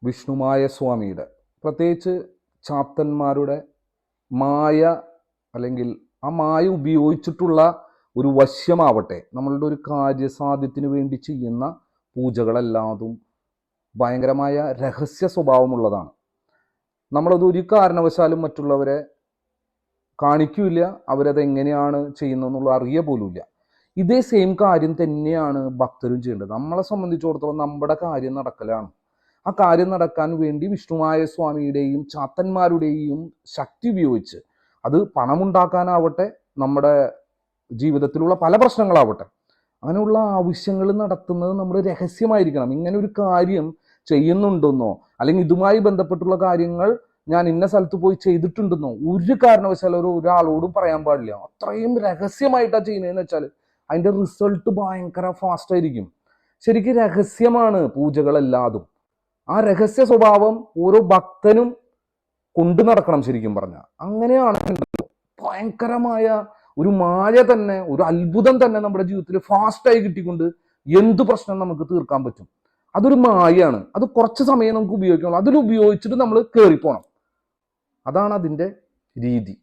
വിഷ്ണുമായ സ്വാമിയുടെ, പ്രത്യേകിച്ച് ചാത്തന്മാരുടെ മായ, അല്ലെങ്കിൽ ആ മായ ഉപയോഗിച്ചിട്ടുള്ള ഒരു വശ്യമാവട്ടെ, നമ്മളുടെ ഒരു കാര്യസാധ്യത്തിന് വേണ്ടി ചെയ്യുന്ന പൂജകളെല്ലാതും ഭയങ്കരമായ രഹസ്യ സ്വഭാവമുള്ളതാണ്. നമ്മളത് ഒരു കാരണവശാലും മറ്റുള്ളവരെ കാണിക്കില്ല, അവരത് എങ്ങനെയാണ് ചെയ്യുന്നതെന്നുള്ള അറിയ പോലുമില്ല. ഇതേ സെയിം കാര്യം തന്നെയാണ് ഭക്തരും ചെയ്യേണ്ടത്. നമ്മളെ സംബന്ധിച്ചിടത്തോളം നമ്മുടെ കാര്യം നടക്കലാണ്. ആ കാര്യം നടക്കാൻ വേണ്ടി വിഷ്ണുമായ സ്വാമിയുടെയും ചാത്തന്മാരുടെയും ശക്തി ഉപയോഗിച്ച്, അത് പണമുണ്ടാക്കാനാവട്ടെ, നമ്മുടെ ജീവിതത്തിലുള്ള പല പ്രശ്നങ്ങളാവട്ടെ, അങ്ങനെയുള്ള ആവശ്യങ്ങൾ നടത്തുന്നത് നമ്മൾ രഹസ്യമായിരിക്കണം. ഇങ്ങനെ ഒരു കാര്യം ചെയ്യുന്നുണ്ടെന്നോ അല്ലെങ്കിൽ ഇതുമായി ബന്ധപ്പെട്ടുള്ള കാര്യങ്ങൾ ഞാൻ ഇന്ന സ്ഥലത്ത് പോയി ചെയ്തിട്ടുണ്ടെന്നോ ഒരു കാരണവശാലും ഒരാളോടും പറയാൻ പാടില്ല. അത്രയും രഹസ്യമായിട്ടാണ് ചെയ്യുന്നതെന്ന് വെച്ചാൽ അതിൻ്റെ റിസൾട്ട് ഭയങ്കര ഫാസ്റ്റ് ആയിരിക്കും. ശരിക്കും രഹസ്യമാണ് പൂജകളെല്ലാതും. ആ രഹസ്യ സ്വഭാവം ഓരോ ഭക്തനും കൊണ്ടു നടക്കണം. ശരിക്കും പറഞ്ഞാൽ അങ്ങനെയാണ് ഭയങ്കരമായ ഒരു മായ തന്നെ, ഒരു അത്ഭുതം തന്നെ നമ്മുടെ ജീവിതത്തിൽ ഫാസ്റ്റായി കിട്ടിക്കൊണ്ട് എന്ത് പ്രശ്നം നമുക്ക് തീർക്കാൻ പറ്റും. അതൊരു മായയാണ്. അത് കുറച്ച് സമയം നമുക്ക് ഉപയോഗിക്കണം. അതിൽ ഉപയോഗിച്ചിട്ട് നമ്മൾ കയറിപ്പോണം. അതാണ് അതിൻ്റെ രീതി.